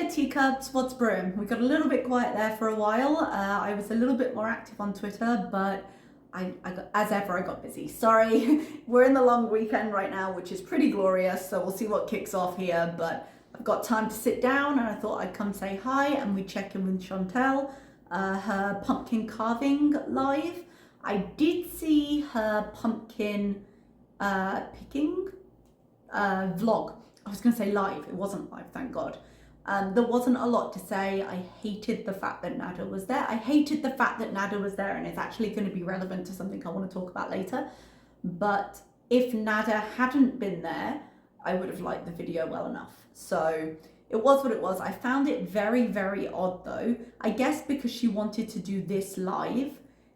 there, teacups, what's brewing? We got a little bit quiet there for a while. I was a little bit more active on Twitter, but as ever, I got busy. Sorry, we're in the long weekend right now, which is pretty glorious, so we'll see what kicks off here, but I've got time to sit down and I thought I'd come say hi and we check in with Chantal, her pumpkin carving live. I did see her pumpkin picking vlog. I was going to say live, it wasn't live, thank God. There wasn't a lot to say. I hated the fact that Nada was there. I hated the fact that Nada was there, and it's actually going to be relevant to something I want to talk about later. But if Nada hadn't been there, I would have liked the video well enough. So it was what it was. I found it very, very odd though. I guess because she wanted to do this live,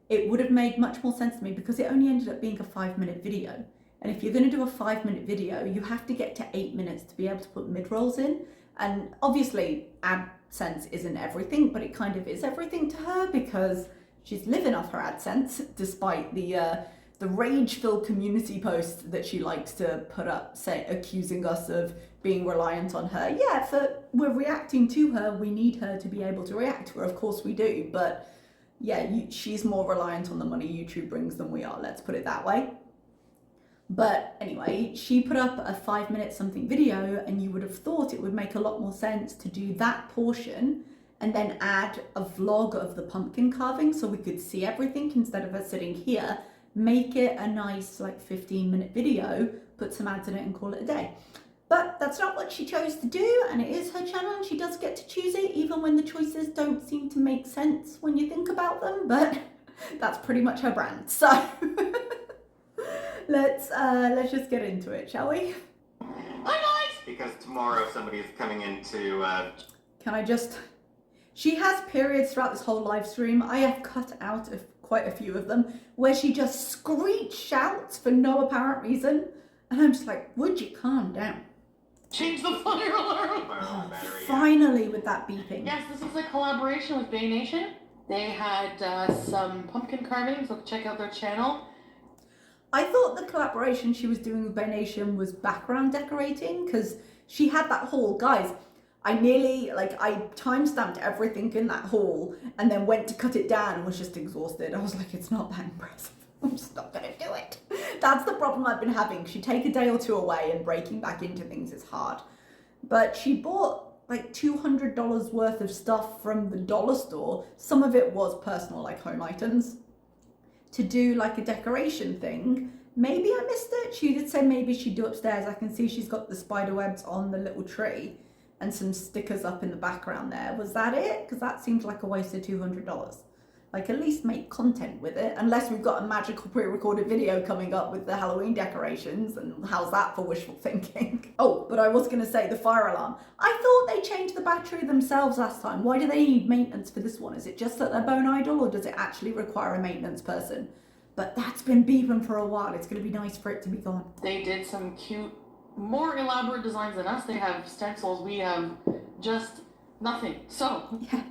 it would have made much more sense to me because it only ended up being a 5-minute video. And if you're going to do a 5-minute video, you have to get to 8 minutes to be able to put mid-rolls in. And obviously AdSense isn't everything, but it kind of is everything to her because she's living off her AdSense, despite the rage-filled community post that she likes to put up, say, accusing us of being reliant on her. Yeah, we're reacting to her. We need her to be able to react to her. Of course we do. But yeah, she's more reliant on the money YouTube brings than we are. Let's put it that way. But anyway, she put up a 5-minute something video and you would have thought it would make a lot more sense to do that portion and then add a vlog of the pumpkin carving so we could see everything instead of us sitting here. Make it a nice like 15-minute video, put some ads in it and call it a day. But that's not what she chose to do, and it is her channel and she does get to choose it even when the choices don't seem to make sense when you think about them, but that's pretty much her brand. So let's just get into it, shall we? Hi guys! Because tomorrow somebody is coming in to Can I just... She has periods throughout this whole live stream. I have cut out quite a few of them where she just screech shouts for no apparent reason. And I'm just like, would you calm down? change the fire alarm! Oh, finally with that beeping. Yes, this is a collaboration with Bay Nation. They had some pumpkin carvings, so check out their channel. I thought the collaboration she was doing with Bay Nation was background decorating because she had that haul. Guys, I timestamped everything in that haul and then went to cut it down and was just exhausted. I was like, it's not that impressive. I'm just not going to do it. That's the problem I've been having. She take a day or two away and breaking back into things is hard. But she bought like $200 worth of stuff from the dollar store. Some of it was personal, like home items, to do like a decoration thing. Maybe I missed it. She did say maybe she'd do upstairs. I can see she's got the spider webs on the little tree and some stickers up in the background there. Was that it? Because that seems like a waste of $200. Like, at least make content with it, unless we've got a magical pre-recorded video coming up with the Halloween decorations, and how's that for wishful thinking? Oh, but I was gonna say the fire alarm. I thought they changed the battery themselves last time. Why do they need maintenance for this one? Is it just that they're bone idle, or does it actually require a maintenance person? But that's been beeping for a while. It's gonna be nice for it to be gone. They did some cute, more elaborate designs than us. They have stencils, we have just nothing. So, yeah.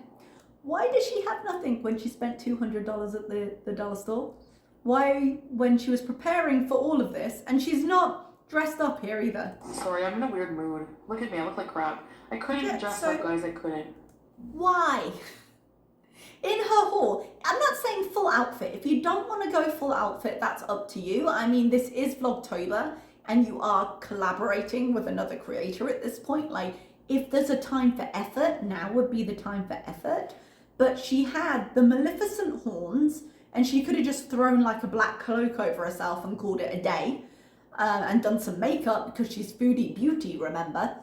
Why does she have nothing when she spent $200 at the dollar store? Why, when she was preparing for all of this, and she's not dressed up here either? Sorry, I'm in a weird mood. Look at me, I look like crap. I couldn't dress up, guys, I couldn't. Why? In her haul, I'm not saying full outfit. If you don't want to go full outfit, that's up to you. I mean, this is Vlogtober, and you are collaborating with another creator at this point. Like, if there's a time for effort, now would be the time for effort. But she had the Maleficent horns, and she could have just thrown like a black cloak over herself and called it a day, and done some makeup because she's Foodie Beauty, remember?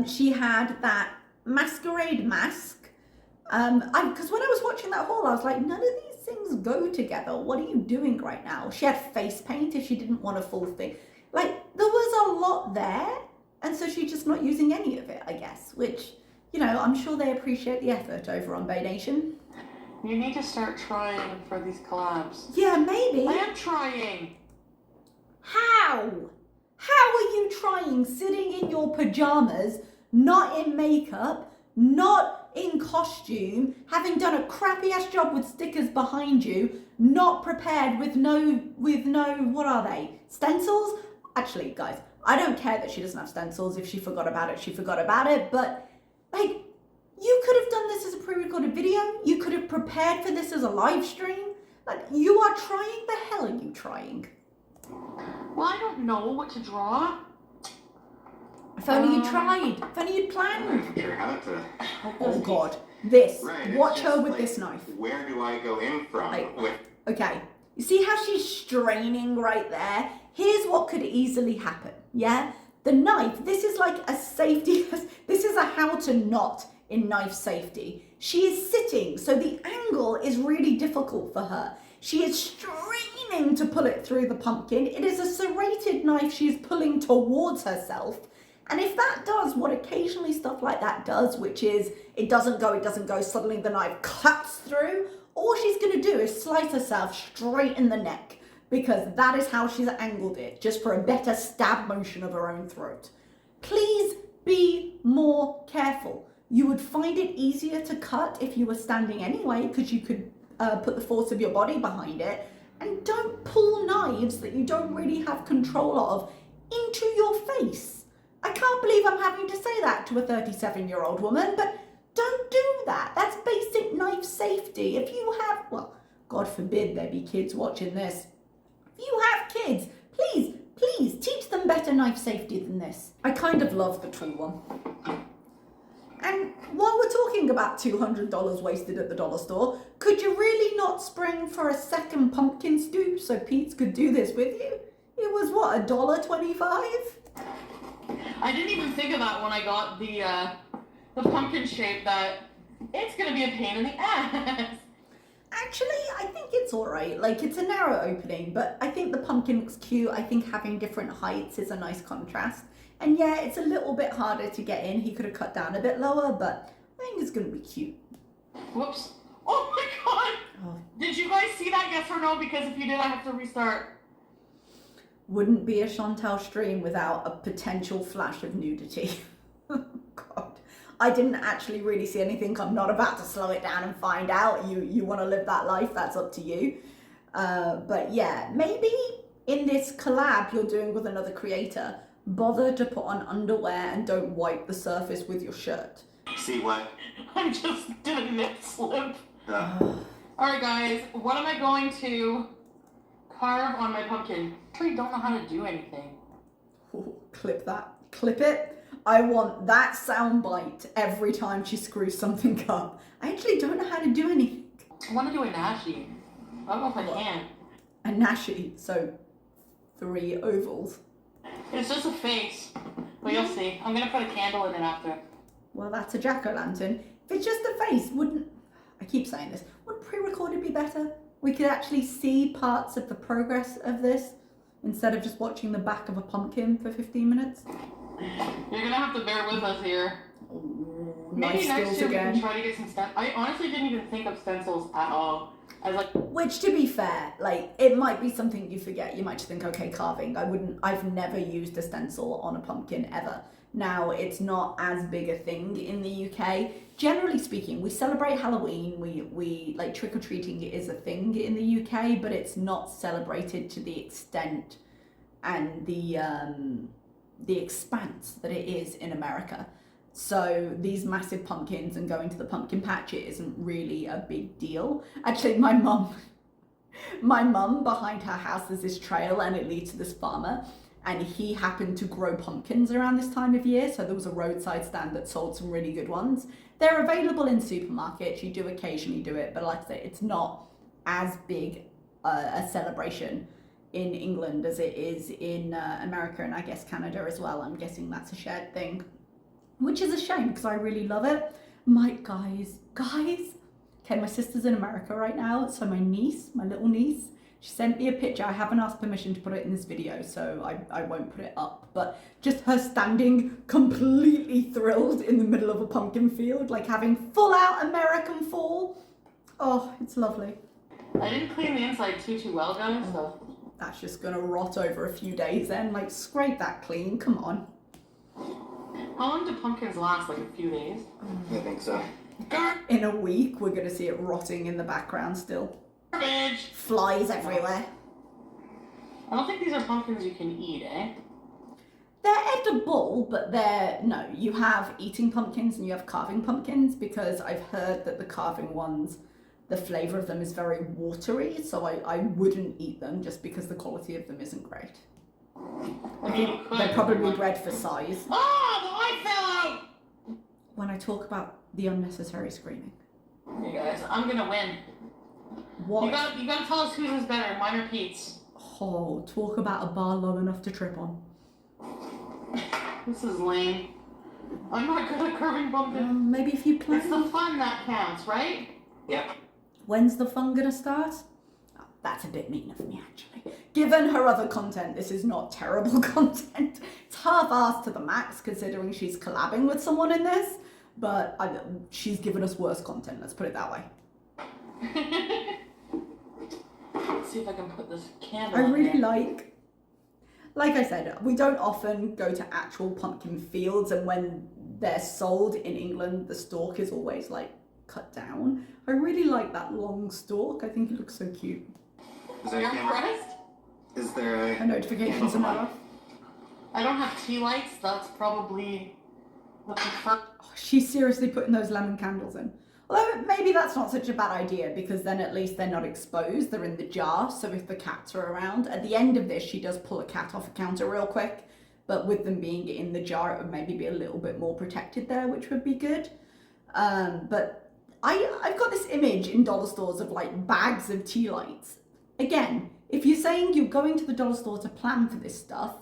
She had that masquerade mask. Because when I was watching that haul, I was like, none of these things go together. What are you doing right now? She had face paint if she didn't want a full thing. Like, there was a lot there, and so she's just not using any of it, I guess, which... You know, I'm sure they appreciate the effort over on Bay Nation. You need to start trying for these collabs. Yeah, maybe. I am trying. How? How are you trying sitting in your pajamas, not in makeup, not in costume, having done a crappy ass job with stickers behind you, not prepared with no, what are they? Stencils? Actually, guys, I don't care that she doesn't have stencils. If she forgot about it, she forgot about it, but Like, you could have done this as a pre-recorded video. You could have prepared for this as a live stream. Like, you are trying. The hell are you trying? Well, I don't know what to draw. If only you tried. If only you'd I'm planned. not sure how to. Oh God. This. Right, Watch it's her just with like, this knife. Where do I go in from? Like- With Okay. You see how she's straining right there? Here's what could easily happen. Yeah? The knife, this is like a safety, this is a how to knot in knife safety. She is sitting, so the angle is really difficult for her. She is straining to pull it through the pumpkin. It is a serrated knife she is pulling towards herself. And if that does what occasionally stuff like that does, which is it doesn't go, suddenly the knife cuts through, all she's going to do is slice herself straight in the neck, because that is how she's angled it, just for a better stab motion of her own throat. Please be more careful. You would find it easier to cut if you were standing anyway, because you could put the force of your body behind it. And don't pull knives that you don't really have control of into your face. I can't believe I'm having to say that to a 37-year-old woman, but don't do that. That's basic knife safety. If you have, well, God forbid there be kids watching this. If you have kids, please teach them better knife safety than this. I kind of love the tool one. And while we're talking about $200 wasted at the dollar store, could you really not spring for a second pumpkin stoop so Pete could do this with you? It was what, $1.25? I didn't even think of that when I got the pumpkin shape, that it's gonna be a pain in the ass. Actually, I think it's alright. Like, it's a narrow opening, but I think the pumpkin looks cute. I think having different heights is a nice contrast. And yeah, it's a little bit harder to get in. He could have cut down a bit lower, but I think it's gonna be cute. Whoops. Oh my God. Oh. Did you guys see that, yes or no? Because if you did, I have to restart. Wouldn't be a Chantal stream without a potential flash of nudity. God. I didn't actually really see anything. I'm not about to slow it down and find out. You want to live that life, that's up to you. But yeah, maybe in this collab you're doing with another creator, bother to put on underwear and don't wipe the surface with your shirt. see what? I just did a nip slip. Alright guys, what am I going to carve on my pumpkin? I really don't know how to do anything. Ooh, clip that. Clip it. I want that sound bite every time she screws something up. I actually don't know how to do anything. I want to do a nashi. I don't know if I can. A nashi, so 3 ovals. It's just a face, but you'll see. I'm gonna put a candle in it after. Well, that's a jack-o'-lantern. If it's just a face, I keep saying this, wouldn't pre-recorded be better? We could actually see parts of the progress of this instead of just watching the back of a pumpkin for 15 minutes. You're gonna have to bear with us here. Ooh, Maybe nice next skills year we again. can try to get some stencils. I honestly didn't even think of stencils at all. I was like, Which, to be fair, like, it might be something you forget. You might just think, okay, carving. I've never used a stencil on a pumpkin ever. Now, it's not as big a thing in the UK. Generally speaking, we celebrate Halloween. We like, trick-or-treating is a thing in the UK, but it's not celebrated to the extent and the expanse that it is in America. So these massive pumpkins and going to the pumpkin patch, it isn't really a big deal. Actually, my mum behind her house, there's this trail and it leads to this farmer, and he happened to grow pumpkins around this time of year. So there was a roadside stand that sold some really good ones. They're available in supermarkets. You do occasionally do it, but like I say, it's not as big a celebration in England as it is in America, and I guess Canada as well. I'm guessing that's a shared thing, which is a shame because I really love it. Guys, okay, my sister's in America right now, so my little niece, she sent me a picture. I haven't asked permission to put it in this video, so I won't put it up, but just her standing completely thrilled in the middle of a pumpkin field, like having full out American fall. Oh, it's lovely. I didn't clean the inside too well, guys, so. That's just gonna rot over a few days then. Like, scrape that clean, come on. How long do pumpkins last? Like a few days? I think so. In a week, we're gonna see it rotting in the background still. Garbage! Flies everywhere. I don't think these are pumpkins you can eat, eh? edible, but no, you have eating pumpkins and you have carving pumpkins, because I've heard that the carving ones, the flavour of them is very watery, so I wouldn't eat them just because the quality of them isn't great. I think they're probably bred for size. Oh, the light fell out! When I talk about the unnecessary screaming. You guys, I'm gonna win. What? You gotta tell us whose is better, mine or Pete's. Oh, talk about a bar low enough to trip on. This is lame. I'm not good at carving pumpkin. Maybe if you plan. It's the fun that counts, right? Yep. When's the fun gonna start? Oh, that's a bit mean of me, actually. Given her other content, this is not terrible content. It's half-assed to the max, considering she's collabing with someone in this, but she's given us worse content, let's put it that way. Let's see if I can put this candle I on really there. like I said, we don't often go to actual pumpkin fields, and when they're sold in England, the stalk is always like cut down. I really like that long stalk. I think it looks so cute. Is there a camera? Is there A notifications and off. I don't have tea lights. That's probably the preferred. Oh, she's seriously putting those lemon candles in. Although maybe that's not such a bad idea, because then at least they're not exposed. They're in the jar, so if the cats are around. At the end of this, she does pull a cat off a counter real quick, but with them being in the jar, it would maybe be a little bit more protected there, which would be good. But I've got this image in dollar stores of like bags of tea lights. Again, if you're saying you're going to the dollar store to plan for this stuff,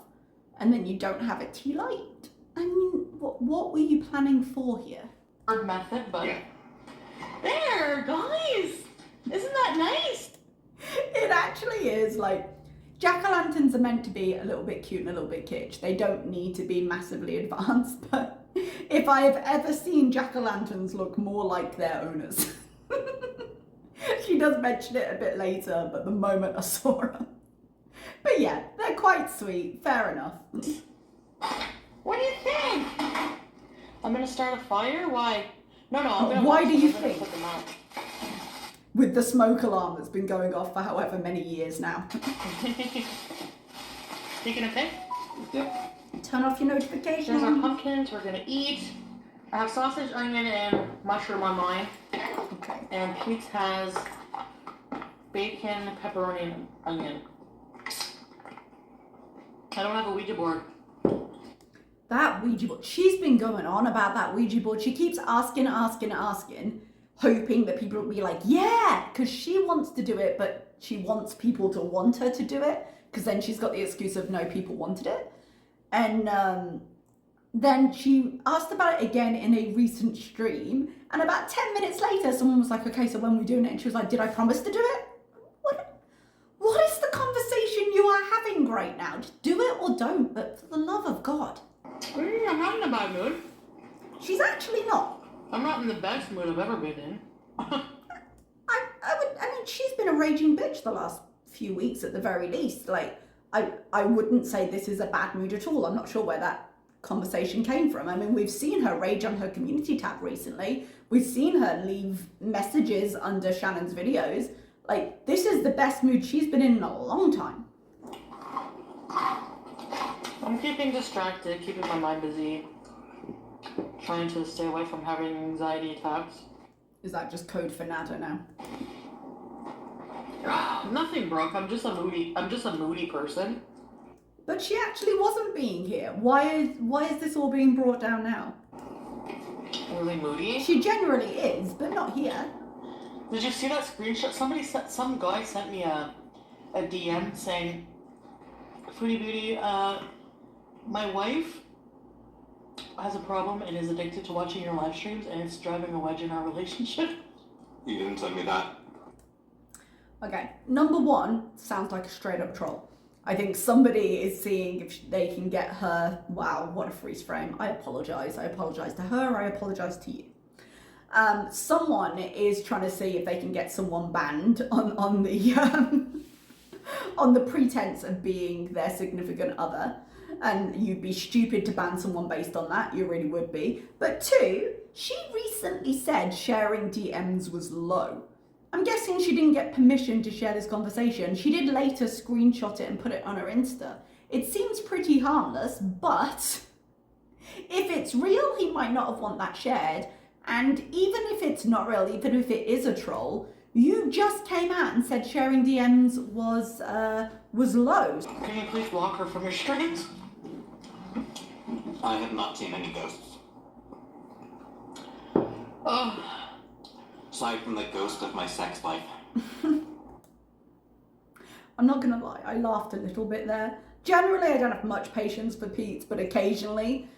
and then you don't have a tea light, I mean, what were you planning for here? Method, but Yeah. there, guys, isn't that nice? It actually is. Like, jack-o'-lanterns are meant to be a little bit cute and a little bit kitsch. They don't need to be massively advanced, but if I have ever seen jack-o'-lanterns look more like their owners. She does mention it a bit later, but the moment I saw her. But yeah, they're quite sweet. Fair enough. What do you think? I'm gonna start a fire? Why? No, I'm gonna Why watch do them. you I'm gonna think? put them out. With the smoke alarm that's been going off for however many years now. You gonna pick? Yep. Turn off your notifications. There's our pumpkins we're gonna eat. I have sausage, onion, and mushroom on mine. Okay. And Pete's has bacon, pepperoni, and onion. I don't have a Ouija board. That Ouija board. She's been going on about that Ouija board. She keeps asking, hoping that people will be like, yeah, because she wants to do it, but she wants people to want her to do it, because then she's got the excuse of no, people wanted it. And then she asked about it again in a recent stream, and about 10 minutes later, someone was like, okay, so when are we doing it? And she was like, did I promise to do it? What is the conversation you are having right now? Just do it or don't, but for the love of God. I'm not in a bad mood. She's actually not. I'm not in the best mood I've ever been in. I mean, she's been a raging bitch the last few weeks at the very least. Like, I wouldn't say this is a bad mood at all. I'm not sure where that conversation came from. I mean, we've seen her rage on her community tab recently. We've seen her leave messages under Shannon's videos. Like, this is the best mood she's been in a long time. I'm keeping distracted, keeping my mind busy, trying to stay away from having anxiety attacks. Is that just code for nada now? Nothing, Brooke. I'm just a moody person. But she actually wasn't being here. Why is this all being brought down now? Really moody? She generally is, but not here. Did you see that screenshot? Some guy sent me a DM saying, Foodie Beauty, my wife has a problem and is addicted to watching your live streams, and it's driving a wedge in our relationship. You didn't tell me that. Okay, number one sounds like a straight up troll. I think somebody is seeing if they can get her. Wow, what a freeze frame. I apologize. I apologize to her. I apologize to you. Someone is trying to see if they can get someone banned on the pretense of being their significant other. And you'd be stupid to ban someone based on that. You really would be. But two, she recently said sharing DMs was low. I'm guessing she didn't get permission to share this conversation. She did later screenshot it and put it on her Insta. It seems pretty harmless, but if it's real, he might not have want that shared. And even if it's not real, even if it is a troll, you just came out and said sharing DMs was low. Can you please block her from your streams? I have not seen any ghosts. Oh. Aside from the ghost of my sex life. I'm not gonna lie, I laughed a little bit there. Generally, I don't have much patience for Pete, but occasionally,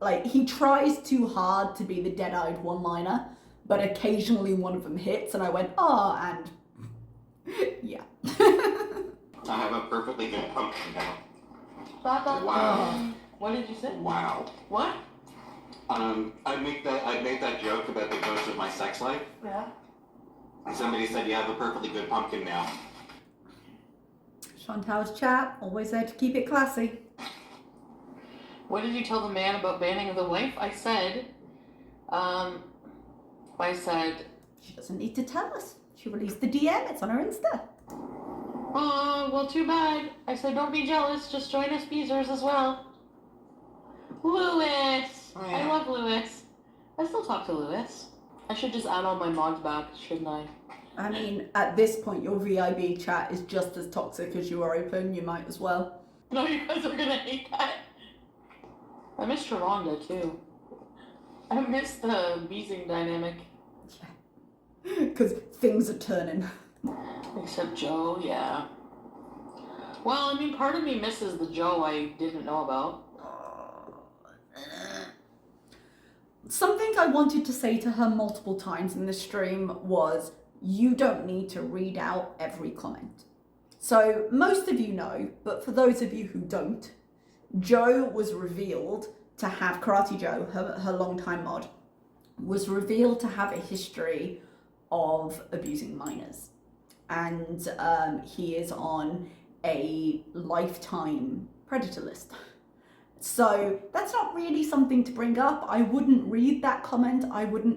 like, he tries too hard to be the dead-eyed one-liner, but occasionally one of them hits, and I went, oh, and yeah. I have a perfectly good pumpkin now. Wow. Wow. What did you say? Wow. What? I made that joke about the ghost of my sex life. Yeah. Somebody said you have a perfectly good pumpkin now. Chantal's chat, always there to keep it classy. What did you tell the man about banning the wife? I said, She doesn't need to tell us. She released the DM, it's on her Insta. oh, well, too bad. I said, don't be jealous, just join us Beezers as well. Lewis! Oh, yeah. I love Lewis. I still talk to Lewis. I should just add all my mods back, shouldn't I? I mean, at this point, your VIB chat is just as toxic as you are open, you might as well. No, you guys are gonna hate that. I miss Travonda, too. I miss the Beezing dynamic. Yeah. Because things are turning. Except Joe, yeah. Well, I mean, part of me misses the Joe I didn't know about. Something I wanted to say to her multiple times in the stream was, you don't need to read out every comment. So most of you know, but for those of you who don't, Joe was revealed to have, Karate Joe, her longtime mod, was revealed to have a history of abusing minors. And he is on a lifetime predator list. So that's not really something to bring up. I wouldn't read that comment.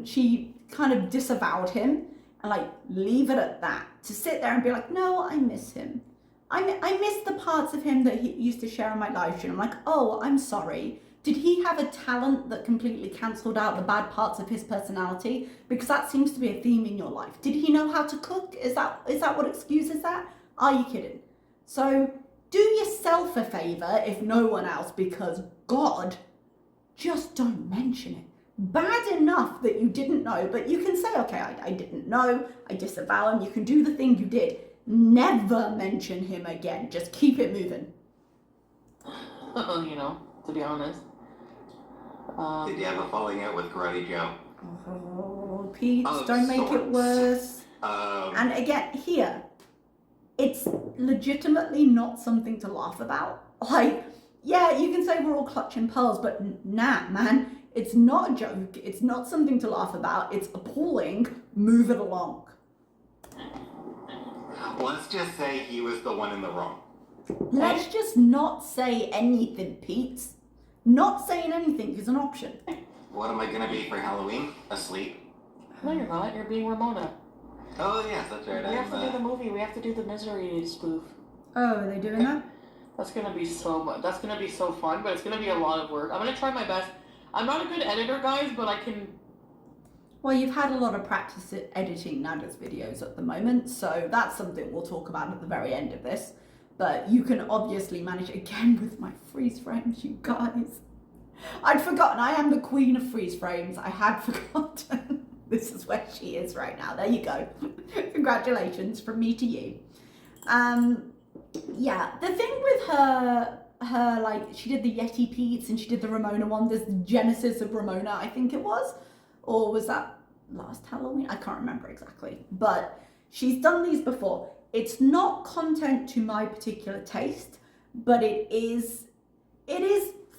She kind of disavowed him and like leave it at that. To sit there and be like, no, I miss him. I miss the parts of him that he used to share on my live stream. I'm like, oh, I'm sorry. Did he have a talent that completely cancelled out the bad parts of his personality? Because that seems to be a theme in your life. Did he know how to cook? Is that what excuses that? Are you kidding? So do yourself a favour, if no one else, because God, just don't mention it. Bad enough that you didn't know, but you can say, okay, I didn't know, I disavow him, you can do the thing you did. Never mention him again, just keep it moving. You know, to be honest. Did you have a falling out with Karate Joe? Oh, Pete, Of don't make it sorts. worse. And again, here, it's legitimately not something to laugh about. Like, yeah, you can say we're all clutching pearls, but nah, man, it's not a joke. It's not something to laugh about. It's appalling. Move it along. Let's just say he was the one in the wrong. Let's just not say anything, Pete. Not saying anything is an option. What am I gonna be for Halloween? Asleep? No, you're not. You're being Ramona. Oh yes, that's right. We have to do the movie. We have to do the Misery spoof. Oh, are they doing that? That's gonna be so much. That's gonna be so fun, but it's gonna be a lot of work. I'm gonna try my best. I'm not a good editor, guys, but I can. Well, you've had a lot of practice at editing Nada's videos at the moment, so that's something we'll talk about at the very end of this. But you can obviously manage again with my freeze frames, you guys. I'd forgotten, I am the queen of freeze frames. I had forgotten. This is where she is right now. There you go. Congratulations from me to you. Yeah, the thing with her like, she did the Yeti Pete's and she did the Ramona one. There's the Genesis of Ramona, I think it was. Or was that last Halloween? I can't remember exactly. But she's done these before. It's not content to my particular taste, but it is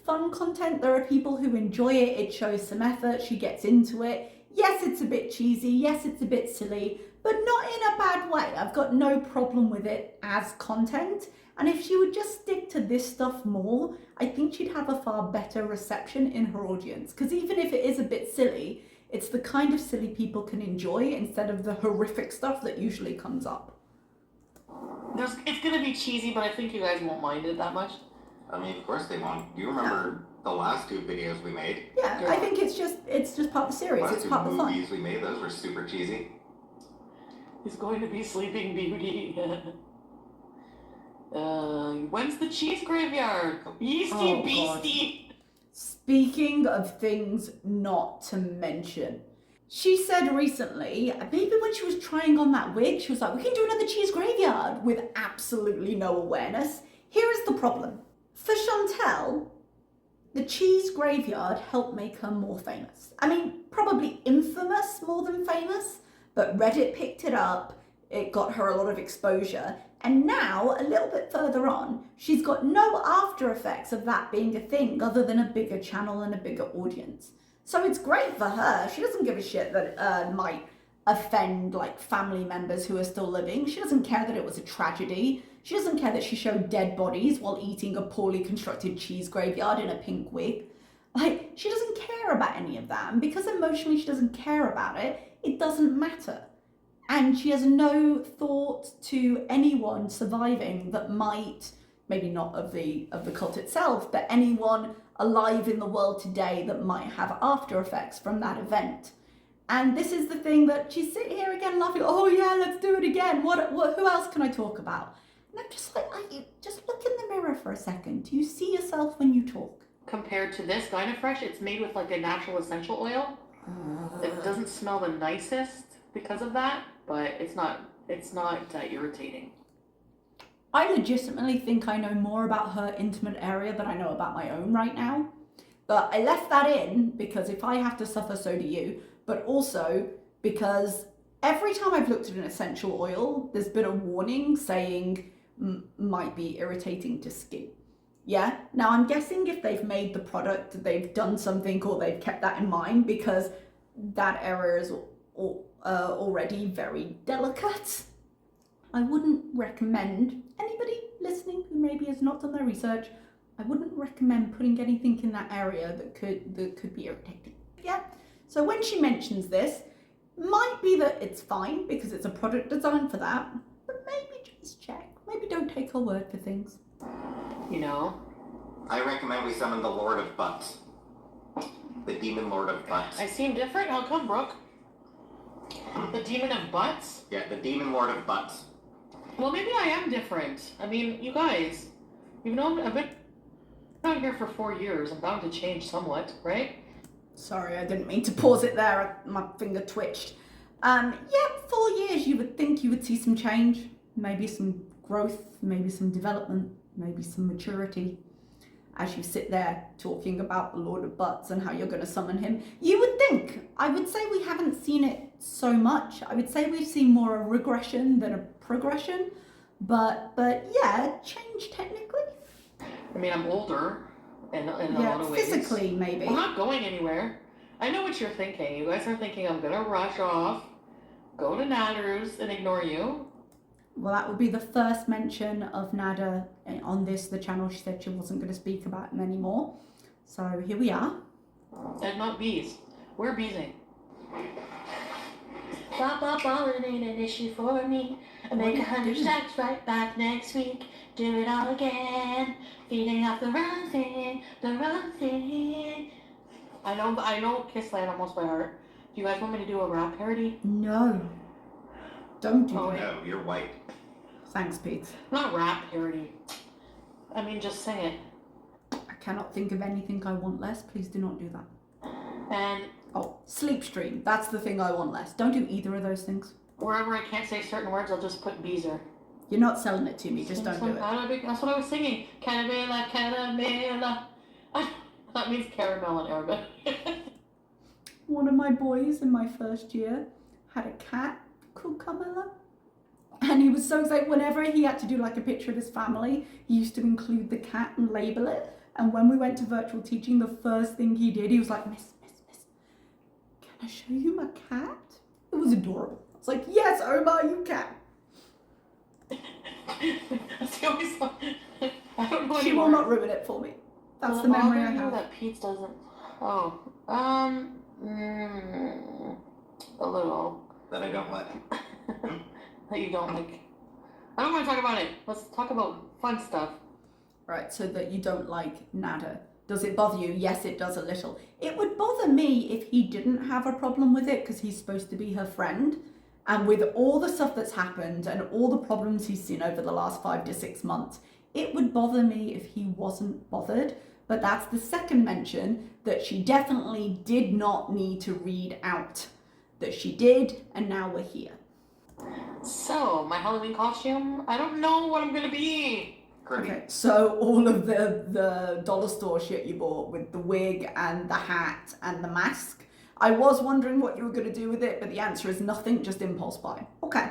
fun content. There are people who enjoy it. It shows some effort. She gets into it. Yes, it's a bit cheesy. Yes, it's a bit silly, but not in a bad way. I've got no problem with it as content. And if she would just stick to this stuff more, I think she'd have a far better reception in her audience. Because even if it is a bit silly, it's the kind of silly people can enjoy instead of the horrific stuff that usually comes up. It's gonna be cheesy, but I think you guys won't mind it that much. I mean, of course they won't. Do you remember the last 2 videos we made? Yeah, I think it's just part of the series. Last It's 2 part of the fun. movies we made, those were super cheesy. He's going to be Sleeping Beauty. When's the cheese graveyard? Beastie, beastie. Speaking of things not to mention, she said recently, maybe when she was trying on that wig, she was like, we can do another cheese graveyard, with absolutely no awareness. Here is the problem. For Chantal, the cheese graveyard helped make her more famous. I mean, probably infamous more than famous, but Reddit picked it up, it got her a lot of exposure, and now, a little bit further on, she's got no after effects of that being a thing other than a bigger channel and a bigger audience. So it's great for her. She doesn't give a shit that it might offend like family members who are still living. She doesn't care that it was a tragedy. She doesn't care that she showed dead bodies while eating a poorly constructed cheese graveyard in a pink wig. Like, she doesn't care about any of that. And because emotionally she doesn't care about it, it doesn't matter. And she has no thought to anyone surviving that might, maybe not of the cult itself, but anyone alive in the world today that might have after effects from that event. And this is the thing that she's sitting here again laughing, oh yeah, let's do it again. Who else can I talk about? And I'm just like, just look in the mirror for a second. Do you see yourself when you talk? Compared to this Dynafresh, it's made with like a natural essential oil. It doesn't smell the nicest because of that, but it's not irritating. I legitimately think I know more about her intimate area than I know about my own right now. But I left that in because if I have to suffer, so do you. But also because every time I've looked at an essential oil, there's been a warning saying might be irritating to skin. Yeah? Now I'm guessing if they've made the product, they've done something or they've kept that in mind because that area is already very delicate. I wouldn't recommend anybody listening who maybe has not done their research, I wouldn't recommend putting anything in that area that could be irritating. Yeah? So when she mentions this, might be that it's fine because it's a product designed for that, but maybe just check. Maybe don't take her word for things. You know? I recommend we summon the Lord of Butts. The Demon Lord of Butts. I seem different? How come, Brooke? The Demon of Butts? Yeah, the Demon Lord of Butts. Well, maybe I am different. I mean, you guys, you've known I've been out here for 4 years. I'm bound to change somewhat, right? Sorry, I didn't mean to pause it there. My finger twitched. Yeah, 4 years, you would think you would see some change. Maybe some growth, maybe some development, maybe some maturity. As you sit there talking about the Lord of Butts and how you're going to summon him, you would think. I would say we haven't seen it so much. I would say we've seen more a regression than a progression. But yeah, change technically. I mean, I'm older in a lot of ways. Physically, maybe. I'm not going anywhere. I know what you're thinking. You guys are thinking I'm going to rush off, go to Natter's, and ignore you. Well, that would be the first mention of Nada on the channel. She said she wasn't going to speak about him anymore. So here we are. And not bees. We're beesing. Balling ain't an issue for me. I make 100 stacks right back next week. Do it all again. Feeding off the wrong thing. I know Kissland almost by heart. Do you guys want me to do a rap parody? No. Don't do that. No, you're white. Thanks, Pete. Not rap parody. I mean, just sing it. I cannot think of anything I want less. Please do not do that. And oh, sleep stream. That's the thing I want less. Don't do either of those things. wherever I can't say certain words, I'll just put beezer. You're not selling it to me. Just don't do it. That's what I was singing. Caramella, caramella. That means caramel in Arabic. One of my boys in my first year had a cat called Carmela. And he was so excited. Whenever he had to do like a picture of his family, he used to include the cat and label it. And when we went to virtual teaching, the first thing he did, he was like, Miss, can I show you my cat? It was adorable. I was like, yes, Omar, you can. That's the only song. I don't know She anymore. will not ruin it for me. That's the memory I have. That Pete doesn't. Oh, a little. That I don't like. That you don't like. I don't want to talk about it. Let's talk about fun stuff. Right, so that you don't like Nada. Does it bother you? Yes, it does a little. It would bother me if he didn't have a problem with it because he's supposed to be her friend. And with all the stuff that's happened and all the problems he's seen over the last 5 to 6 months, it would bother me if he wasn't bothered. But that's the second mention that she definitely did not need to read out. That she did, and now we're here. So, my Halloween costume, I don't know what I'm gonna be. Okay, so all of the dollar store shit you bought with the wig and the hat and the mask, I was wondering what you were going to do with it, but the answer is nothing, just impulse buy. Okay.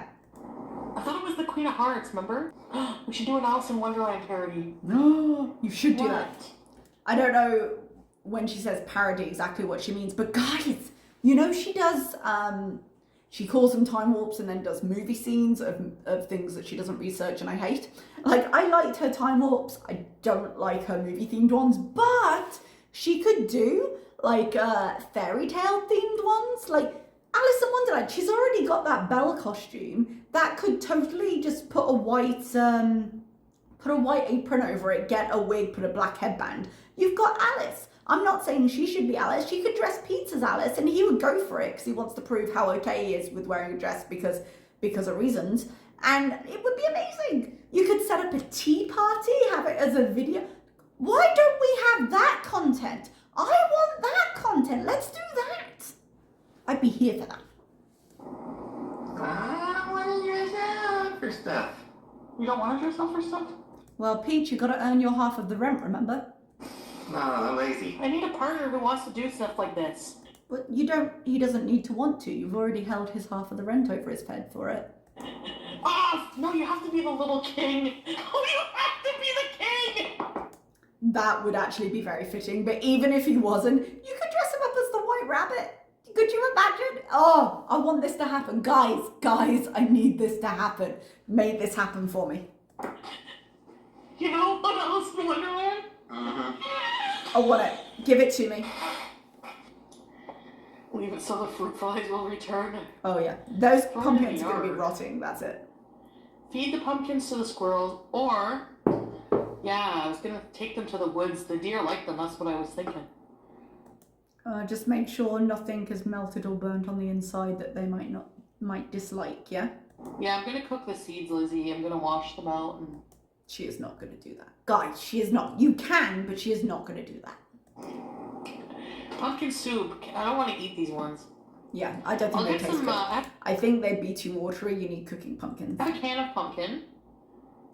I thought it was the Queen of Hearts, remember? We should do an Alice in Wonderland parody. No, you should do that. What? I don't know when she says parody exactly what she means, but guys, you know she does, she calls them time warps and then does movie scenes of things that she doesn't research and I hate. Like, I liked her time warps. I don't like her movie themed ones, but she could do like fairy tale themed ones. Like Alice in Wonderland, she's already got that Belle costume. That could totally just put a white apron over it, get a wig, put a black headband. You've got Alice. I'm not saying she should be Alice. She could dress Pete as Alice and he would go for it because he wants to prove how okay he is with wearing a dress because of reasons. And it would be amazing. You could set up a tea party, have it as a video. Why don't we have that content? I want that content. Let's do that. I'd be here for that. I don't want to dress up for stuff. You don't want to dress up for stuff? Well, Pete, you got to earn your half of the rent, remember? No, I'm lazy. I need a partner who wants to do stuff like this. But he doesn't need to want to. You've already held his half of the rent over his head for it. Ah, no, you have to be the little king. Oh, you have to be the king. That would actually be very fitting. But even if he wasn't, you could dress him up as the White Rabbit. Could you imagine? Oh, I want this to happen. Guys, I need this to happen. Make this happen for me. You know what Alice in Wonderland? I want it. Give it to me. Leave it so the fruit flies will return. Oh yeah. Those Throw it in pumpkins the are going to be yard. rotting. That's it. Feed the pumpkins to the squirrels, or, yeah, I was gonna take them to the woods. The deer like them, that's what I was thinking. Just make sure nothing has melted or burnt on the inside that they might dislike, yeah? Yeah, I'm gonna cook the seeds, Lizzie. I'm gonna wash them out and... She is not going to do that. Guys, she is not. You can, but she is not going to do that. Pumpkin soup. I don't want to eat these ones. Yeah, I don't think I'll they get taste some, good. I I think they'd be too watery. You need cooking pumpkins. have a can of pumpkin.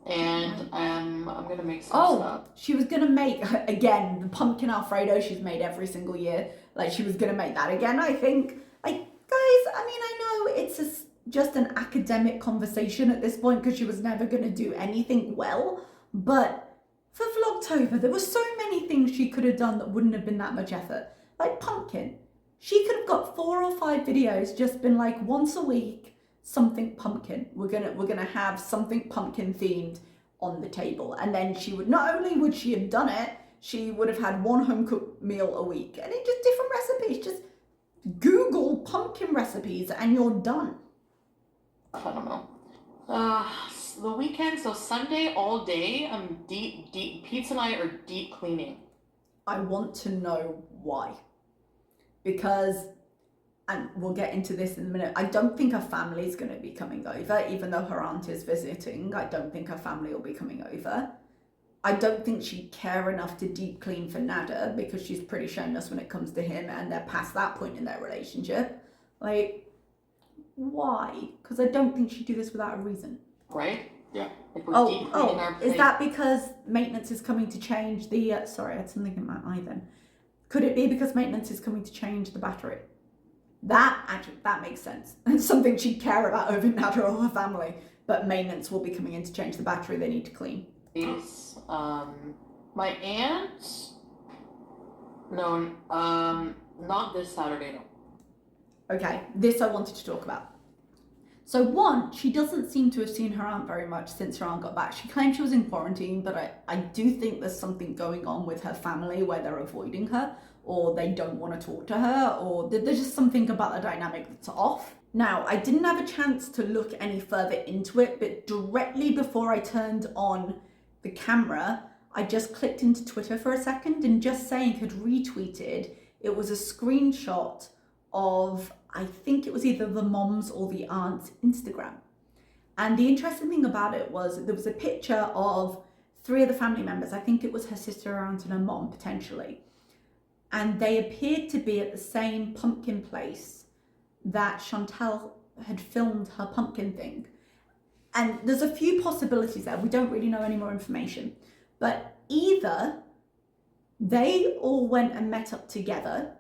And I'm gonna make some Oh, stuff. she was going to make, again, the pumpkin Alfredo she's made every single year. Like, she was going to make that again, I think. Like, guys, I mean, I know it's just an academic conversation at this point because she was never going to do anything well. But for Vlogtober, there were so many things she could have done that wouldn't have been that much effort. Like pumpkin. She could have got 4 or 5 videos, just been like once a week, something pumpkin. We're gonna have something pumpkin themed on the table. And then she would, not only would she have done it, she would have had 1 home cooked meal a week. And it's just different recipes. Just Google pumpkin recipes and you're done. I don't know. The weekend, so Sunday all day, I'm deep, Pete and I are deep cleaning. I want to know why. Because, and we'll get into this in a minute, I don't think her family's going to be coming over, even though her aunt is visiting. I don't think her family will be coming over. I don't think she'd care enough to deep clean for Nada because she's pretty shameless when it comes to him and they're past that point in their relationship. Like, why? Because I don't think she'd do this without a reason. Right? Yeah. Like we're deep cleaning our Is plate. that because maintenance is coming to change the, sorry, I had something in my eye then. Could it be because maintenance is coming to change the battery? That makes sense. It's something she'd care about over Nada or her family, but maintenance will be coming in to change the battery they need to clean. Is, my aunt, no, not this Saturday, no. Okay, this I wanted to talk about. So one, she doesn't seem to have seen her aunt very much since her aunt got back. She claimed she was in quarantine, but I do think there's something going on with her family where they're avoiding her or they don't want to talk to her or there's just something about the dynamic that's off. Now, I didn't have a chance to look any further into it, but directly before I turned on the camera, I just clicked into Twitter for a second, and Just Saying had retweeted. It was a screenshot of, I think it was either the mom's or the aunt's Instagram. And the interesting thing about it was there was a picture of 3 of the family members. I think it was her sister, her aunt, and her mom, potentially. And they appeared to be at the same pumpkin place that Chantal had filmed her pumpkin thing. And there's a few possibilities there. We don't really know any more information. But either they all went and met up together,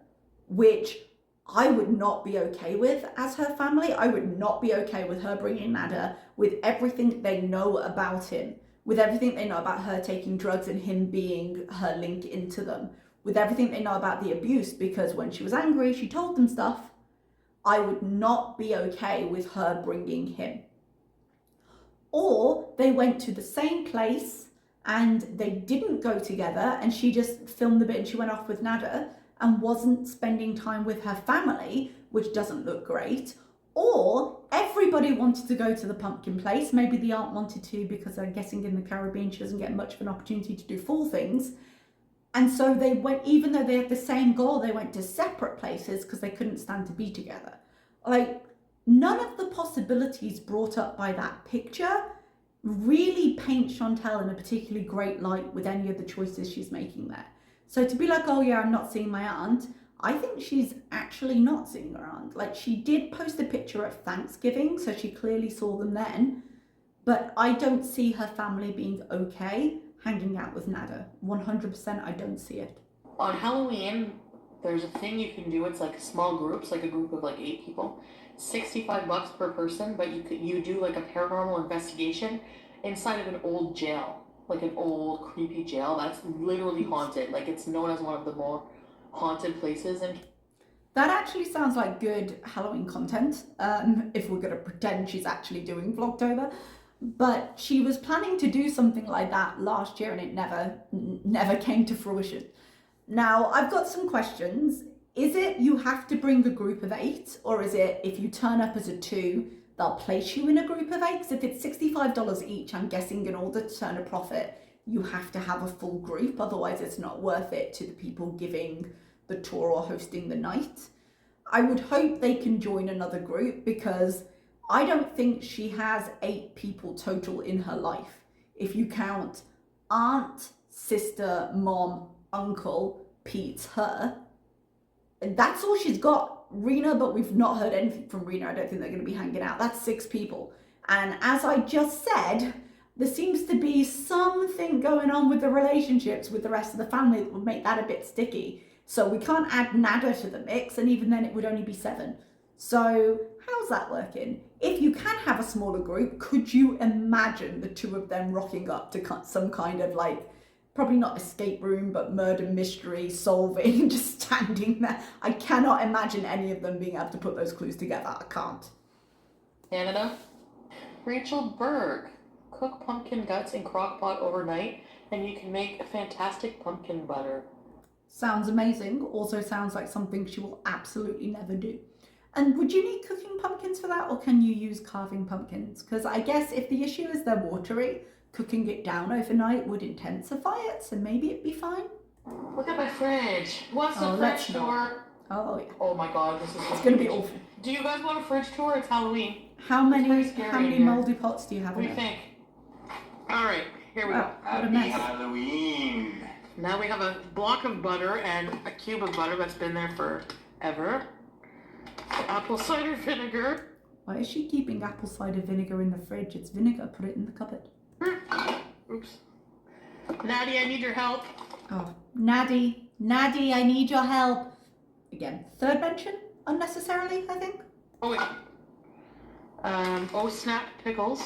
which I would not be okay with as her family. I would not be okay with her bringing Nada with everything they know about him, with everything they know about her taking drugs and him being her link into them, with everything they know about the abuse, because when she was angry, she told them stuff. I would not be okay with her bringing him. Or they went to the same place and they didn't go together, and she just filmed the bit and she went off with Nada and wasn't spending time with her family, which doesn't look great. Or everybody wanted to go to the pumpkin place. Maybe the aunt wanted to, because I'm guessing in the Caribbean she doesn't get much of an opportunity to do full things. And so they went, even though they had the same goal, they went to separate places because they couldn't stand to be together. Like, none of the possibilities brought up by that picture really paint Chantal in a particularly great light with any of the choices she's making there. So to be like, oh yeah, I'm not seeing my aunt, I think she's actually not seeing her aunt. Like, she did post a picture at Thanksgiving, so she clearly saw them then, but I don't see her family being okay hanging out with Nada. 100% I don't see it. On Halloween, there's a thing you can do. It's like small groups, like a group of like 8 people. $65 per person, but you do like a paranormal investigation inside of an old jail, like an old creepy jail that's literally haunted. Like, it's known as one of the more haunted places. And that actually sounds like good Halloween content, if we're gonna pretend she's actually doing Vlogtober. But she was planning to do something like that last year and it never came to fruition. Now, I've got some questions. Is it you have to bring a group of 8, or is it if you turn up as a 2, they'll place you in a group of 8? Because if it's $65 each, I'm guessing in order to turn a profit, you have to have a full group. Otherwise, it's not worth it to the people giving the tour or hosting the night. I would hope they can join another group, because I don't think she has 8 people total in her life. If you count aunt, sister, mom, uncle, Pete's her, that's all she's got. Rena, but we've not heard anything from Rena. I don't think they're going to be hanging out. That's 6 people. And as I just said, there seems to be something going on with the relationships with the rest of the family that would make that a bit sticky. So we can't add Nada to the mix, and even then it would only be 7. So how's that working? If you can have a smaller group, could you imagine the 2 of them rocking up to some kind of, like, probably not escape room, but murder mystery solving, just standing there? I cannot imagine any of them being able to put those clues together. I can't. Canada. Rachel Berg. Cook pumpkin guts in crock pot overnight, and you can make a fantastic pumpkin butter. Sounds amazing. Also sounds like something she will absolutely never do. And would you need cooking pumpkins for that, or can you use carving pumpkins? Because I guess if the issue is they're watery, cooking it down overnight would intensify it, so maybe it'd be fine. Look at my fridge. What's the fridge tour? Oh yeah. Oh my god, this is It's gonna be awful. Do you guys want a fridge tour? It's Halloween. How many moldy pots do you have? What do you think? Alright, here we go. Happy Halloween! Now we have a block of butter and a cube of butter that's been there forever. Apple cider vinegar. Why is she keeping apple cider vinegar in the fridge? It's vinegar. Put it in the cupboard. Oops. Natty, I need your help. Oh, Naddy, I need your help. Again, 3rd mention? Unnecessarily, I think. Oh, wait. Snap pickles.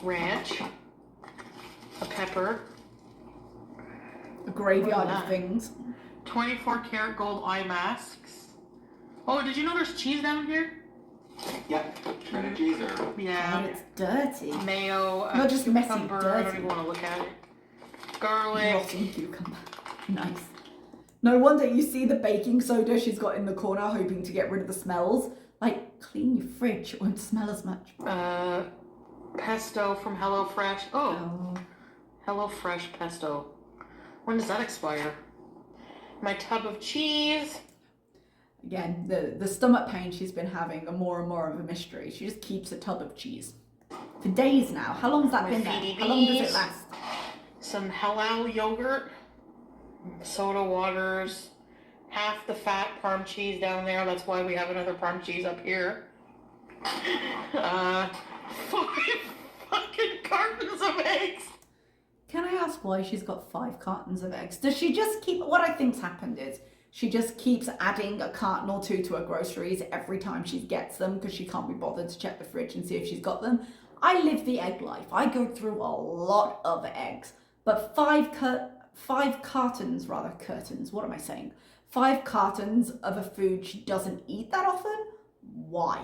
Ranch. A pepper. A graveyard of things. 24 karat gold eye masks. Oh, did you know there's cheese down here? Yep, shredded cheese or... Yeah. God, it's dirty. Mayo. Not just messy, cucumber. dirty. I don't even want to look at it. Garlic. Rotten cucumber. Nice. No wonder you see the baking soda she's got in the corner, hoping to get rid of the smells. Like, clean your fridge, it won't smell as much. Pesto from HelloFresh. Oh. HelloFresh pesto. When does that expire? My tub of cheese. Again, the stomach pain she's been having are more and more of a mystery. She just keeps a tub of cheese. For days now. How long's that been there? How long does it last? Some halal yogurt, soda waters, half the fat parm cheese down there. That's why we have another parm cheese up here. 5 fucking cartons of eggs. Can I ask why she's got 5 cartons of eggs? Does she just keep, what I think's happened is, she just keeps adding a carton or 2 to her groceries every time she gets them because she can't be bothered to check the fridge and see if she's got them. I live the egg life. I go through a lot of eggs, but 5 cartons, rather curtains, what am I saying? 5 cartons of a food she doesn't eat that often? Why?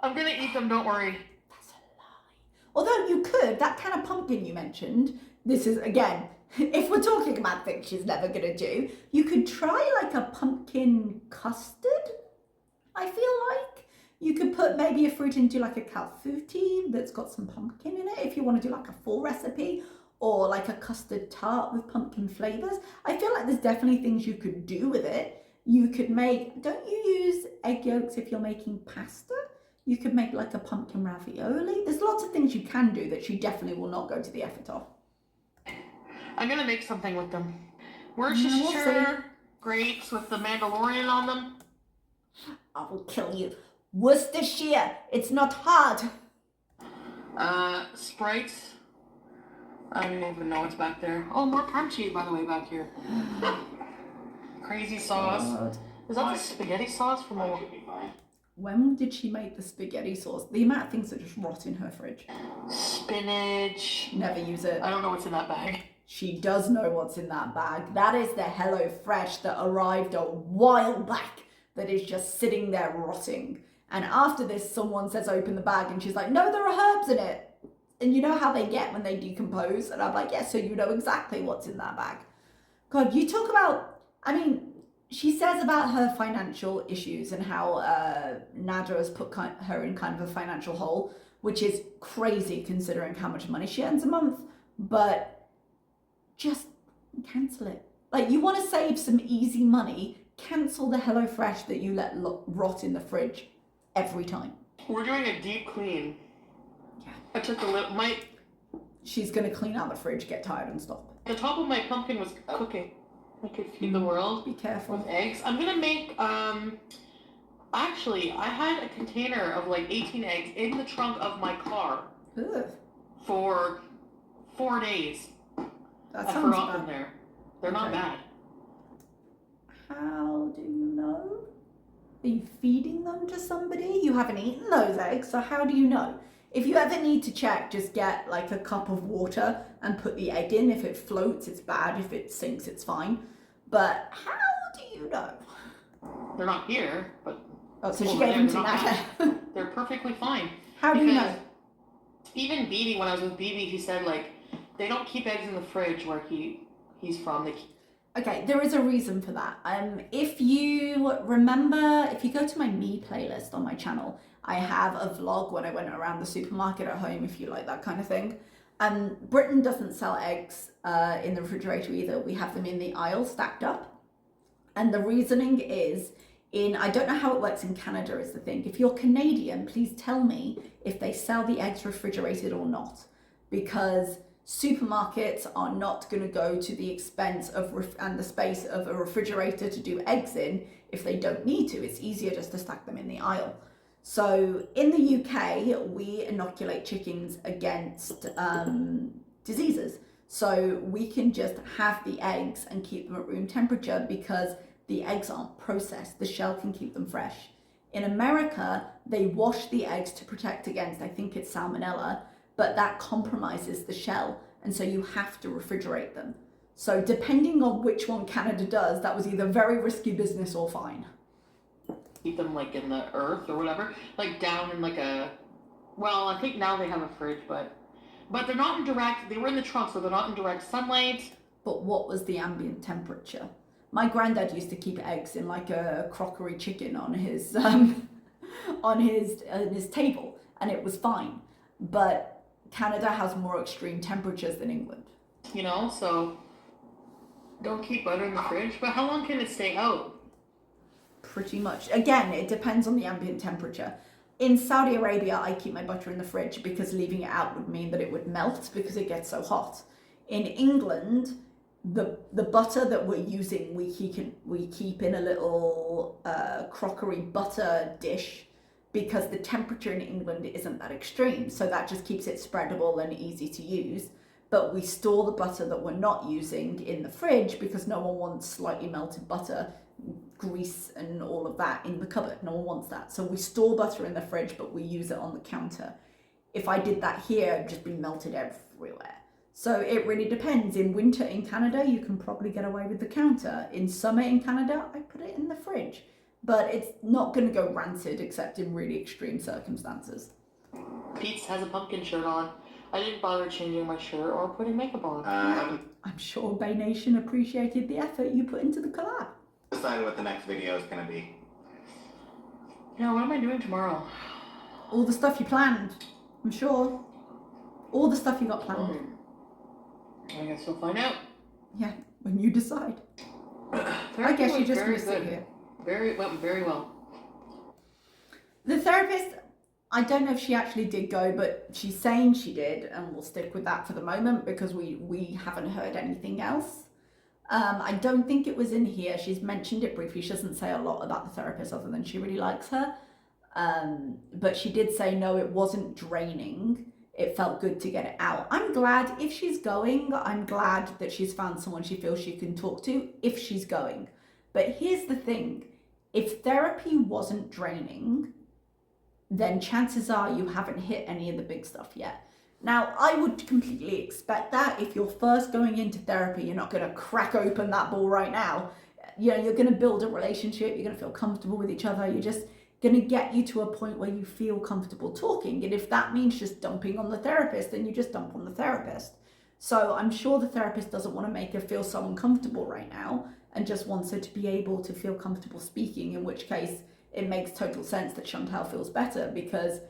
I'm gonna eat them, don't worry. That's a lie. Although you could, that can of pumpkin you mentioned, this is, again, if we're talking about things she's never gonna do, you could try like a pumpkin custard, I feel like. You could put maybe a fruit into like a calfuti that's got some pumpkin in it if you want to do like a full recipe, or like a custard tart with pumpkin flavors. I feel like there's definitely things you could do with it. You could make, don't you use egg yolks if you're making pasta? You could make like a pumpkin ravioli. There's lots of things you can do that she definitely will not go to the effort of. I'm gonna make something with them. Worcestershire grapes with the Mandalorian on them. I will kill you. Worcestershire, it's not hard. Sprites. I don't even know what's back there. Oh, more parm cheese, by the way, back here. Crazy sauce. God. Is that the spaghetti sauce from a... When did she make the spaghetti sauce? The amount of things that just rot in her fridge. Spinach. Never use it. I don't know what's in that bag. She does know what's in that bag. That is the HelloFresh that arrived a while back that is just sitting there rotting. And after this, someone says open the bag and she's like, no, there are herbs in it. And you know how they get when they decompose? And I'm like, yeah, so you know exactly what's in that bag. God, you talk about, I mean, she says about her financial issues and how Nada has put her in kind of a financial hole, which is crazy considering how much money she earns a month. But just cancel it. Like, you want to save some easy money, cancel the HelloFresh that you let rot in the fridge every time. We're doing a deep clean. Yeah. I took a She's going to clean out the fridge, get tired and stop. The top of my pumpkin was cooking. I could feed the world. Be careful. With eggs. I'm going to make, actually, I had a container of like 18 eggs in the trunk of my car. Ugh. For 4 days. That I sounds forgot bad. them there. They're not bad. How do you know? Are you feeding them to somebody? You haven't eaten those eggs, so how do you know? If you ever need to check, just get like a cup of water and put the egg in. If it floats, it's bad. If it sinks, it's fine. But how do you know? They're not here, but... Oh, so she gave them to Nada. They're perfectly fine. How do you know? Even BB, when I was with BB, he said, like, they don't keep eggs in the fridge where he's from. Okay, there is a reason for that. If you remember, if you go to my Me playlist on my channel, I have a vlog when I went around the supermarket at home, if you like that kind of thing. Britain doesn't sell eggs in the refrigerator either. We have them in the aisle stacked up. And the reasoning is, I don't know how it works in Canada is the thing. If you're Canadian, please tell me if they sell the eggs refrigerated or not. Because supermarkets are not going to go to the expense of and the space of a refrigerator to do eggs in if they don't need to. It's easier just to stack them in the aisle. So in the UK, we inoculate chickens against diseases. So we can just have the eggs and keep them at room temperature because the eggs aren't processed. The shell can keep them fresh. In America, they wash the eggs to protect against, I think it's salmonella, but that compromises the shell, and so you have to refrigerate them. So depending on which one Canada does, that was either very risky business or fine. Keep them like in the earth or whatever, like down in like a, well, I think now they have a fridge, but they're not in direct, they were in the trunk, so they're not in direct sunlight. But what was the ambient temperature? My granddad used to keep eggs in like a crockery chicken on his on his table, and it was fine. but Canada has more extreme temperatures than England. You know, so don't keep butter in the fridge. But how long can it stay out? Pretty much. Again, it depends on the ambient temperature. In Saudi Arabia, I keep my butter in the fridge because leaving it out would mean that it would melt because it gets so hot. In England, the butter that we're using, we keep in a little crockery butter dish because the temperature in England isn't that extreme. So that just keeps it spreadable and easy to use. But we store the butter that we're not using in the fridge because no one wants slightly melted butter, grease and all of that in the cupboard. No one wants that. So we store butter in the fridge, but we use it on the counter. If I did that here, it'd just be melted everywhere. So it really depends. In winter in Canada, you can probably get away with the counter. In summer in Canada, I put it in the fridge. But it's not going to go rancid except in really extreme circumstances. Pete has a pumpkin shirt on. I didn't bother changing my shirt or putting makeup on. I'm sure Bay Nation appreciated the effort you put into the collab. Decided what the next video is going to be. Yeah, what am I doing tomorrow? All the stuff you planned, I'm sure. All the stuff you got planned. I guess we'll find out. Yeah, when you decide. I guess you're just going to sit here. Went very well. The therapist, I don't know if she actually did go, but she's saying she did, and we'll stick with that for the moment because we haven't heard anything else. I don't think it was in here. She's mentioned it briefly. She doesn't say a lot about the therapist other than she really likes her. But she did say, no, it wasn't draining. It felt good to get it out. I'm glad if she's going, I'm glad that she's found someone she feels she can talk to if she's going. But here's the thing. If therapy wasn't draining, then chances are you haven't hit any of the big stuff yet. Now, I would completely expect that. If you're first going into therapy, you're not going to crack open that ball right now. You know, you're going to build a relationship. You're going to feel comfortable with each other. You're just going to get you to a point where you feel comfortable talking. And if that means just dumping on the therapist, then you just dump on the therapist. So I'm sure the therapist doesn't want to make her feel so uncomfortable right now and just wants her to be able to feel comfortable speaking, in which case it makes total sense that Chantal feels better because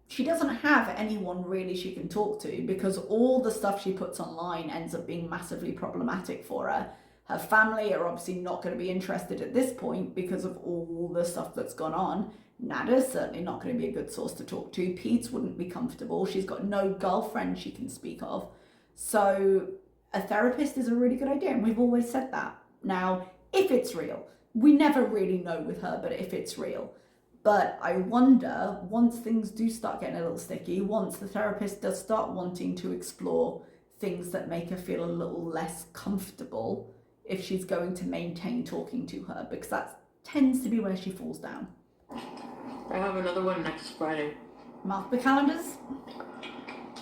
she doesn't have anyone really she can talk to because all the stuff she puts online ends up being massively problematic for her. Her family are obviously not going to be interested at this point because of all the stuff that's gone on. Nada's certainly not going to be a good source to talk to. Pete's wouldn't be comfortable. She's got no girlfriend she can speak of. So a therapist is a really good idea, and we've always said that. Now, if it's real, we never really know with her, but if it's real. But I wonder, once things do start getting a little sticky, once the therapist does start wanting to explore things that make her feel a little less comfortable, if she's going to maintain talking to her, because that tends to be where she falls down. I have another one next Friday. Mark the calendars.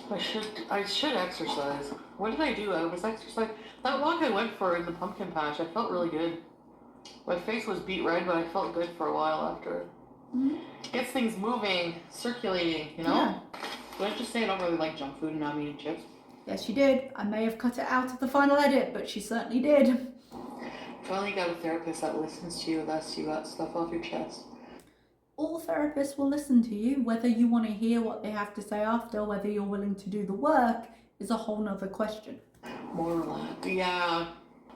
I should exercise. What did I do? I was exercising. That walk I went for in the pumpkin patch, I felt really good. My face was beet red, but I felt good for a while after. Mm-hmm. Gets things moving, circulating, you know? Yeah. Did I just say I don't really like junk food and I'm eating chips? Yes, you did. I may have cut it out of the final edit, but she certainly did. Finally got a therapist that listens to you unless you got stuff off your chest. All therapists will listen to you. Whether you want to hear what they have to say after, whether you're willing to do the work, is a whole nother question. More relaxed. Yeah.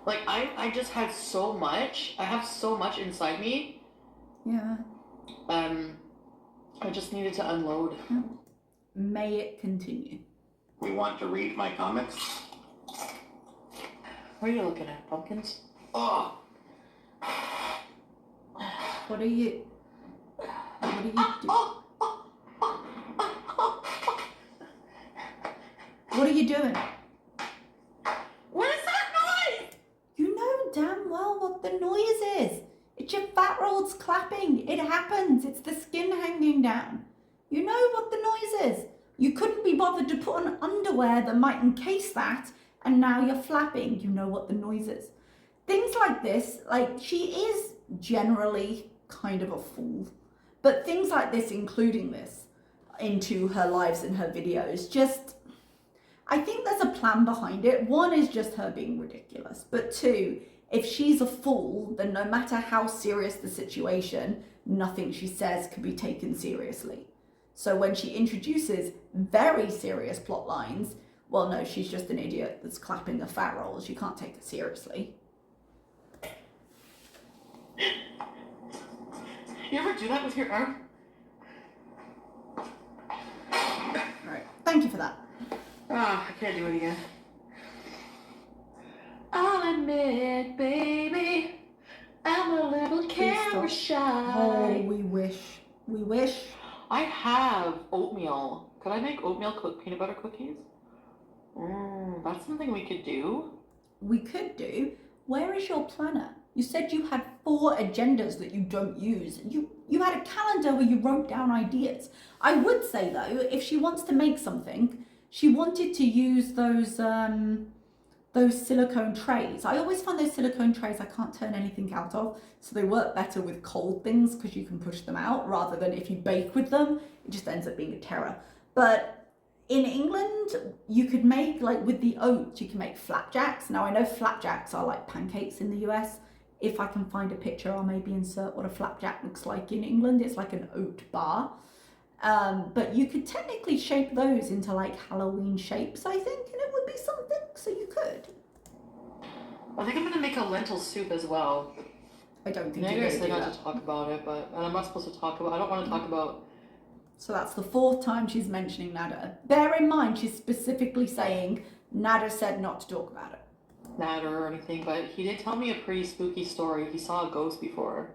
Like, I just had so much. I have so much inside me. Yeah. I just needed to unload. Yeah. May it continue. We want to read my comics. What are you looking at? Pumpkins? Oh! What are you doing? What are you doing? What is that noise? You know damn well what the noise is. It's your fat rolls clapping. It happens. It's the skin hanging down. You know what the noise is. You couldn't be bothered to put on underwear that might encase that, and now you're flapping. You know what the noise is. Things like this, like, she is generally kind of a fool, but things like this, including this into her lives and her videos, just, I think there's a plan behind it. One is just her being ridiculous, but two, if she's a fool, then no matter how serious the situation, nothing she says can be taken seriously. So when she introduces very serious plot lines, well, no, she's just an idiot that's clapping a fat roll. She can't take it seriously. You ever do that with your arm? Right, thank you for that. Ah, I can't do it again. I'll admit, baby, I'm a little camera shy. Oh, we wish. We wish. I have oatmeal. Could I make oatmeal peanut butter cookies? That's something we could do. We could do. Where is your planner? You said you had 4 agendas that you don't use. You had a calendar where you wrote down ideas. I would say though, if she wants to make something, she wanted to use those silicone trays. I always find those silicone trays I can't turn anything out of, so they work better with cold things because you can push them out rather than if you bake with them, it just ends up being a terror. But in England, you could make, like with the oats, you can make flapjacks. Now I know flapjacks are like pancakes in the US. If I can find a picture, I'll maybe insert what a flapjack looks like in England. It's like an oat bar. But you could technically shape those into like Halloween shapes, I think, and it would be something, so you could. I think I'm gonna make a lentil soup as well. I don't think Maybe you're I going to said do not that. to talk about it, but and I'm not supposed to talk about. I don't want to talk about. So that's the 4th time she's mentioning Nada. Bear in mind, she's specifically saying Nada said not to talk about it. Nada or anything, but he did tell me a pretty spooky story. He saw a ghost before.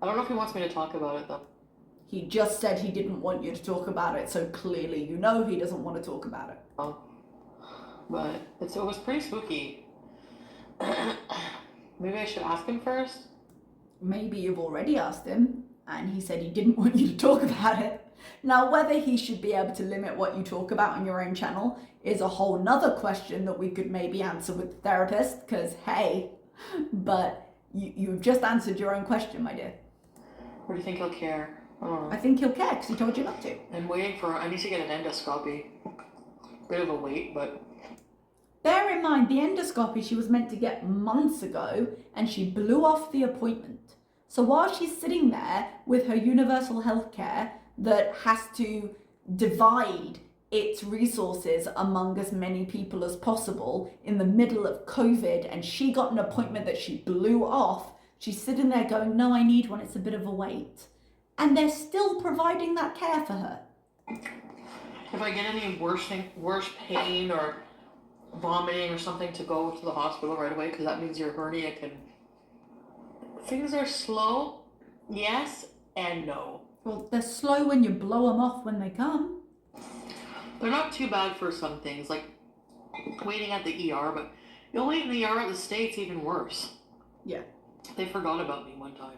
I don't know if he wants me to talk about it though. He just said he didn't want you to talk about it, so clearly you know he doesn't want to talk about it. Oh. But it was pretty spooky. Maybe I should ask him first? Maybe you've already asked him, and he said he didn't want you to talk about it. Now, whether he should be able to limit what you talk about on your own channel is a whole nother question that we could maybe answer with the therapist, because hey, but you've just answered your own question, my dear. Or do you think he'll care? I don't know. I think he'll care, because he told you not to. I need to get an endoscopy. Bit of a wait, but... Bear in mind, the endoscopy she was meant to get months ago, and she blew off the appointment. So while she's sitting there with her universal healthcare that has to divide its resources among as many people as possible in the middle of COVID, and she got an appointment that she blew off, she's sitting there going, no, I need one, it's a bit of a wait. And they're still providing that care for her. If I get any worse pain or vomiting or something, to go to the hospital right away, because that means your hernia can... Things are slow, yes and no. Well, they're slow when you blow them off when they come. They're not too bad for some things, like waiting at the ER, but you'll wait in the ER at the States, even worse. Yeah. They forgot about me one time.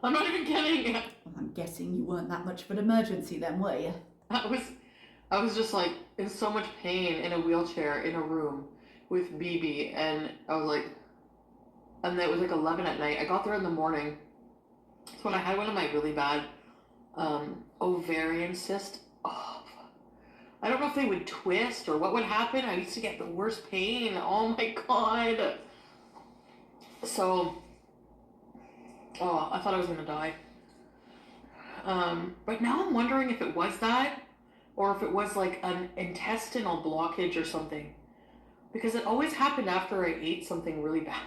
I'm not even kidding. Well, I'm guessing you weren't that much of an emergency then, were you? I was just like in so much pain in a wheelchair in a room with BB, and I was like, and it was like 11 at night. I got there in the morning. So when I had one of my really bad ovarian cyst, I don't know if they would twist or what would happen. I used to get the worst pain. Oh my God. So, I thought I was gonna die. But now I'm wondering if it was that, or if it was like an intestinal blockage or something. Because it always happened after I ate something really bad.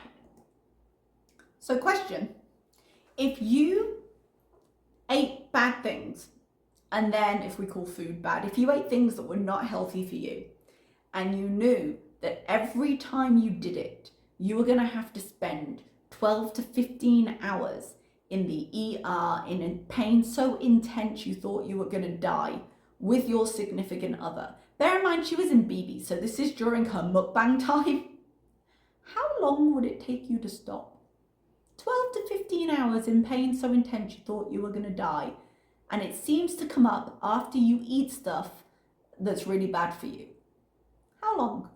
So question, if you ate bad things, and then if we call food bad, if you ate things that were not healthy for you, and you knew that every time you did it, you were gonna have to spend 12 to 15 hours in the ER in pain so intense you thought you were gonna die with your significant other. Bear in mind, she was in BB, so this is during her mukbang time. How long would it take you to stop? 12 to 15 hours in pain so intense you thought you were gonna die. And it seems to come up after you eat stuff that's really bad for you. How long?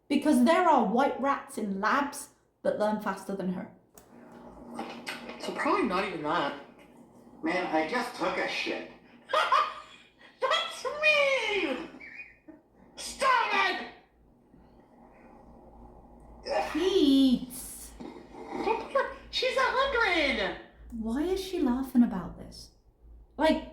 Because there are white rats in labs that learn faster than her. So probably not even that. Man, I just took a shit. That's me! Stop it! Pete! She's 100! Why is she laughing about this? Like,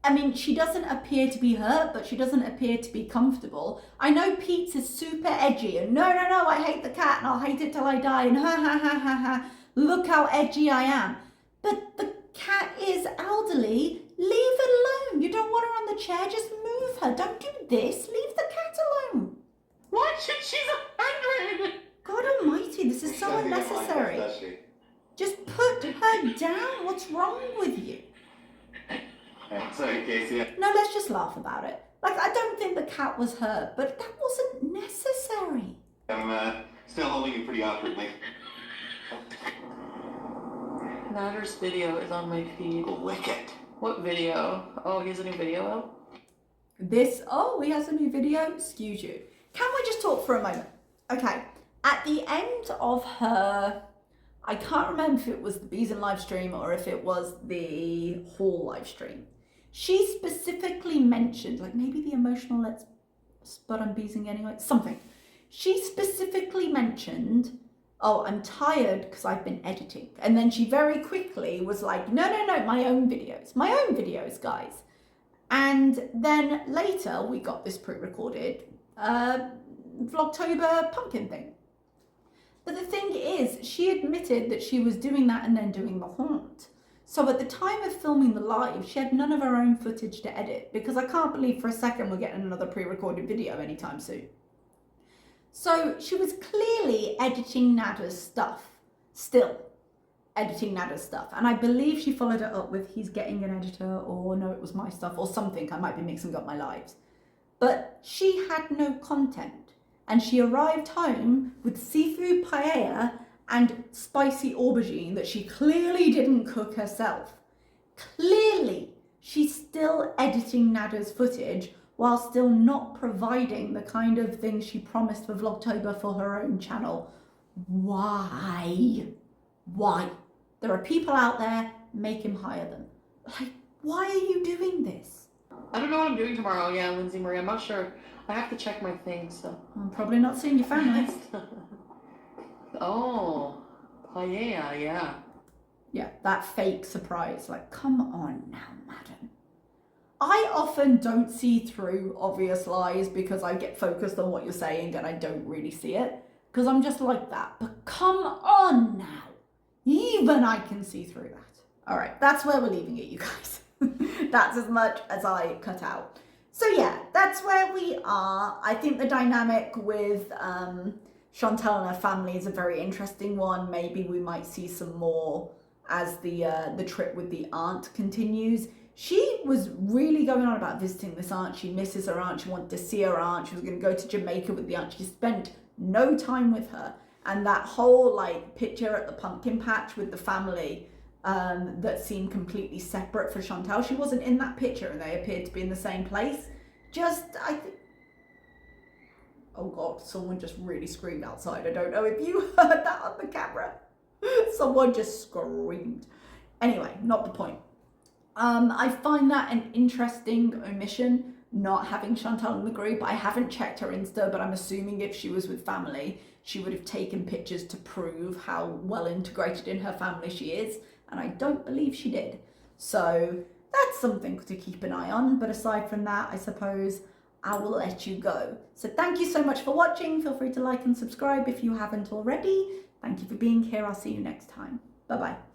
I mean, mean, she doesn't appear to be hurt, but she doesn't appear to be comfortable. I know Pete's is super edgy and no, I hate the cat and I'll hate it till I die and ha, look how edgy I am. But the cat is elderly. Leave it alone. You don't want her on the chair, just move her. Don't do this. Leave the cat alone. What? She's 100! God almighty, this is so unnecessary. Just put her down. What's wrong with you? Sorry, Casey. No, let's just laugh about it. Like, I don't think the cat was hurt, but that wasn't necessary. I'm still holding you pretty awkwardly. Natter's video is on my feed. Wicked. What video? Oh, he has a new video out? He has a new video? Excuse you. Can we just talk for a moment? Okay, at the end of her, I can't remember if it was the Bees in live stream or if it was the haul live stream. She specifically mentioned, like maybe the emotional but I'm beesing anyway, something. She specifically mentioned, oh, I'm tired because I've been editing. And then she very quickly was like, no, my own videos, guys. And then later we got this pre-recorded Vlogtober pumpkin thing. But the thing is, she admitted that she was doing that and then doing the haunt. So at the time of filming the live, she had none of her own footage to edit because I can't believe for a second we're getting another pre-recorded video anytime soon. So she was clearly editing Nada's stuff, still editing Nada's stuff. And I believe she followed it up with he's getting an editor or no, it was my stuff or something. I might be mixing up my lives. But she had no content. And she arrived home with seafood paella and spicy aubergine that she clearly didn't cook herself. Clearly, she's still editing Nada's footage while still not providing the kind of things she promised for Vlogtober for her own channel. Why? Why? There are people out there, make him hire them. Like, why are you doing this? I don't know what I'm doing tomorrow. Yeah, Lindsay Marie, I'm not sure. I have to check my things, so. I'm probably not seeing your family. Oh, paella, yeah. Yeah, that fake surprise. Like, come on now, madam. I often don't see through obvious lies because I get focused on what you're saying and I don't really see it. Because I'm just like that. But come on now. Even I can see through that. All right, that's where we're leaving it, you guys. That's as much as I cut out. So yeah, that's where we are. I think the dynamic with Chantal and her family is a very interesting one. Maybe we might see some more as the trip with the aunt continues. She was really going on about visiting this aunt. She misses her aunt. She wanted to see her aunt. She was going to go to Jamaica with the aunt. She spent no time with her. And that whole like picture at the pumpkin patch with the family that seemed completely separate for Chantal. She wasn't in that picture and they appeared to be in the same place. I think, oh God, someone just really screamed outside. I don't know if you heard that on the camera. Someone just screamed. Anyway, not the point. I find that an interesting omission, not having Chantal in the group. I haven't checked her Insta, but I'm assuming if she was with family, she would have taken pictures to prove how well integrated in her family she is. And I don't believe she did. So that's something to keep an eye on. But aside from that, I suppose I will let you go. So thank you so much for watching. Feel free to like and subscribe if you haven't already. Thank you for being here. I'll see you next time. Bye-bye.